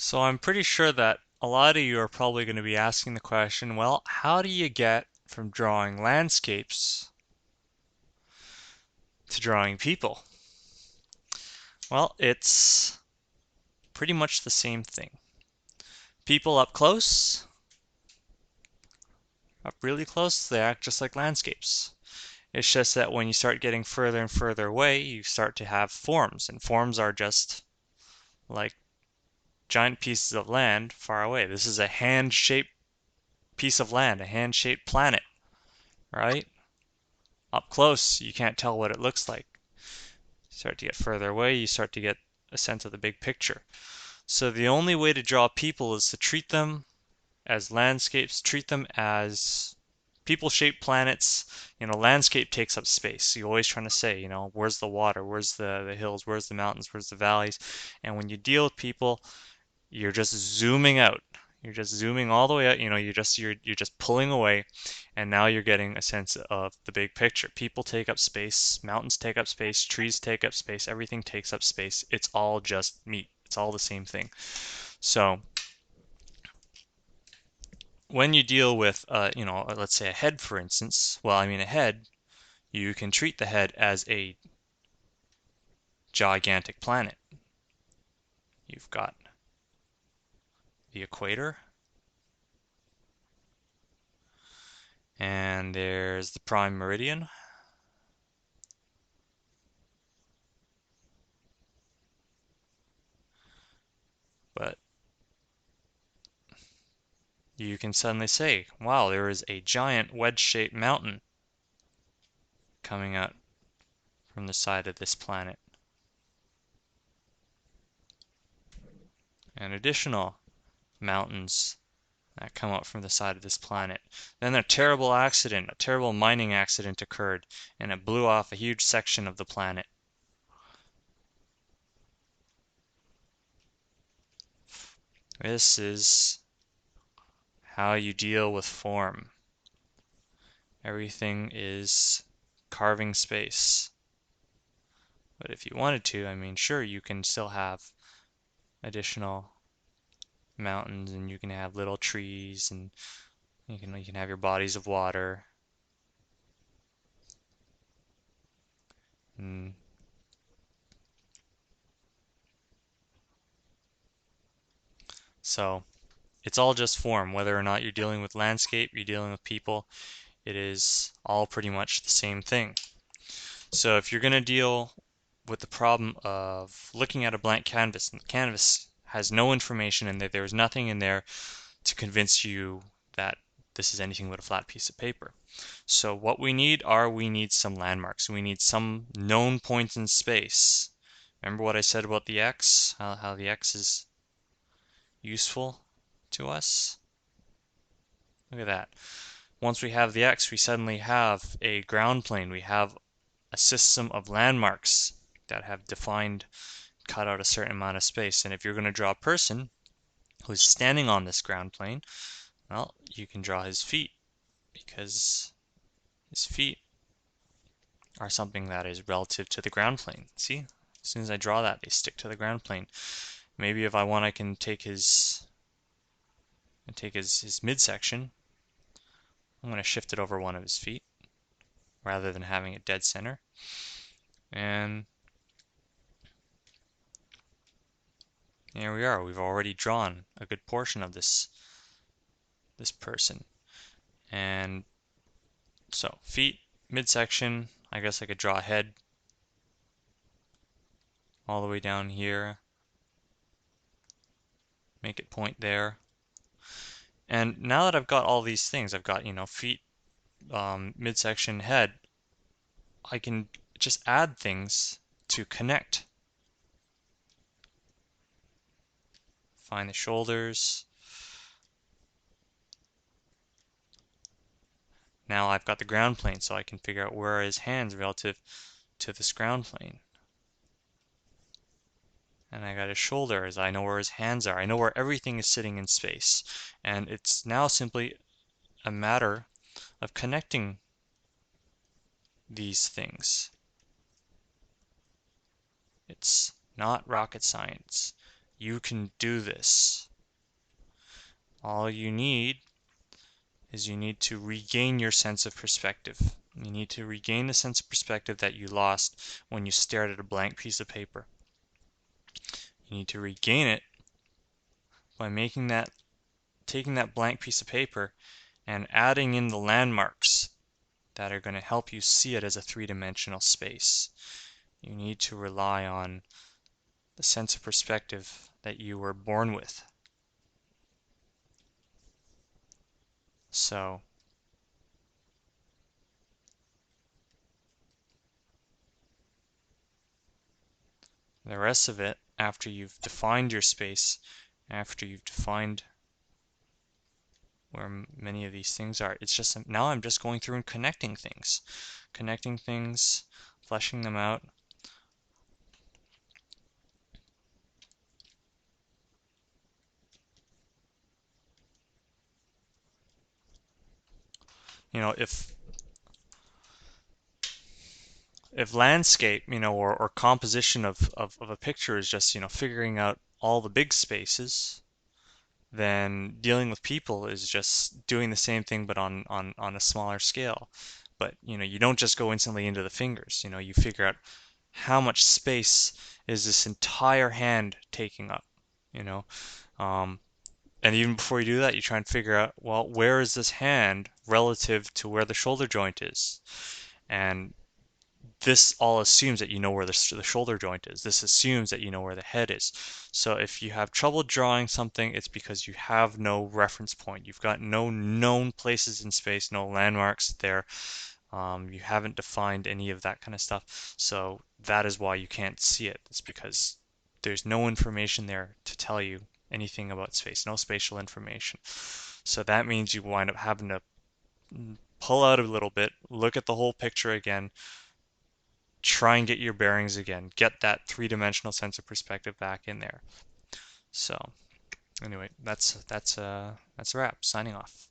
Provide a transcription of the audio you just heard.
So I'm pretty sure that a lot of you are probably going to be asking the question, well, how do you get from drawing landscapes to drawing people? Well, it's pretty much the same thing. People up close, up really close, they act just like landscapes. It's just that when you start getting further and further away, you start to have forms, and forms are just like giant pieces of land far away. This is a hand-shaped piece of land, a hand-shaped planet, right? Up close, you can't tell what it looks like. Start to get further away, you start to get a sense of the big picture. So the only way to draw people is to treat them as landscapes, treat them as people-shaped planets. Landscape takes up space. You're always trying to say, where's the water, where's the hills, where's the mountains, where's the valleys. And when you deal with people, you're just zooming out. You're just zooming all the way out. You're just pulling away, and now you're getting a sense of the big picture. People take up space, mountains take up space, trees take up space, everything takes up space. It's all just meat. It's all the same thing. So when you deal with, let's say a head, for instance, a head, you can treat the head as a gigantic planet. You've got the equator, and there's the prime meridian. But you can suddenly say, wow, there is a giant wedge-shaped mountain coming out from the side of this planet. And additional mountains that come out from the side of this planet. Then a terrible mining accident occurred, and it blew off a huge section of the planet. This is how you deal with form. Everything is carving space. But if you wanted to, sure, you can still have additional mountains, and you can have little trees, and you can have your bodies of water. And so it's all just form. Whether or not you're dealing with landscape, you're dealing with people, it is all pretty much the same thing. So if you're going to deal with the problem of looking at a blank canvas, and the canvas has no information in there, there's nothing in there to convince you that this is anything but a flat piece of paper. So what we need some landmarks. We need some known points in space. Remember what I said about the x, how the x is useful to us? Look at that. Once we have the x, we suddenly have a ground plane. We have a system of landmarks that have defined, cut out a certain amount of space. And if you're going to draw a person who's standing on this ground plane, well, you can draw his feet, because his feet are something that is relative to the ground plane. See? As soon as I draw that, they stick to the ground plane. Maybe if I want, I can take his midsection. I'm going to shift it over one of his feet rather than having it dead center. And here we are. We've already drawn a good portion of this person. And so feet, midsection, I guess I could draw a head all the way down here. Make it point there. And now that I've got all these things, I've got, feet, midsection, head, I can just add things to connect. Find the shoulders. Now I've got the ground plane, so I can figure out where are his hands relative to this ground plane. And I got his shoulders. I know where his hands are. I know where everything is sitting in space. And it's now simply a matter of connecting these things. It's not rocket science. You can do this. All you need is you need to regain your sense of perspective. You need to regain the sense of perspective that you lost when you stared at a blank piece of paper. You need to regain it by taking that blank piece of paper and adding in the landmarks that are going to help you see it as a three-dimensional space. You need to rely on the sense of perspective that you were born with. So the rest of it, after you've defined your space, after you've defined where many of these things are, it's just now I'm just going through and connecting things, fleshing them out. You know, if landscape, or composition of a picture is just, figuring out all the big spaces, then dealing with people is just doing the same thing but on a smaller scale. But you don't just go instantly into the fingers. You figure out how much space is this entire hand taking up. You know, um, and even before you do that, you try and figure out, well, where is this hand relative to where the shoulder joint is? And this all assumes that you know where the shoulder joint is. This assumes that you know where the head is. So if you have trouble drawing something, it's because you have no reference point. You've got no known places in space, no landmarks there. You haven't defined any of that kind of stuff. So that is why you can't see it. It's because there's no information there to tell you anything about space, no spatial information. So that means you wind up having to pull out a little bit, look at the whole picture again, try and get your bearings again, get that three-dimensional sense of perspective back in there. So anyway, that's a wrap. Signing off.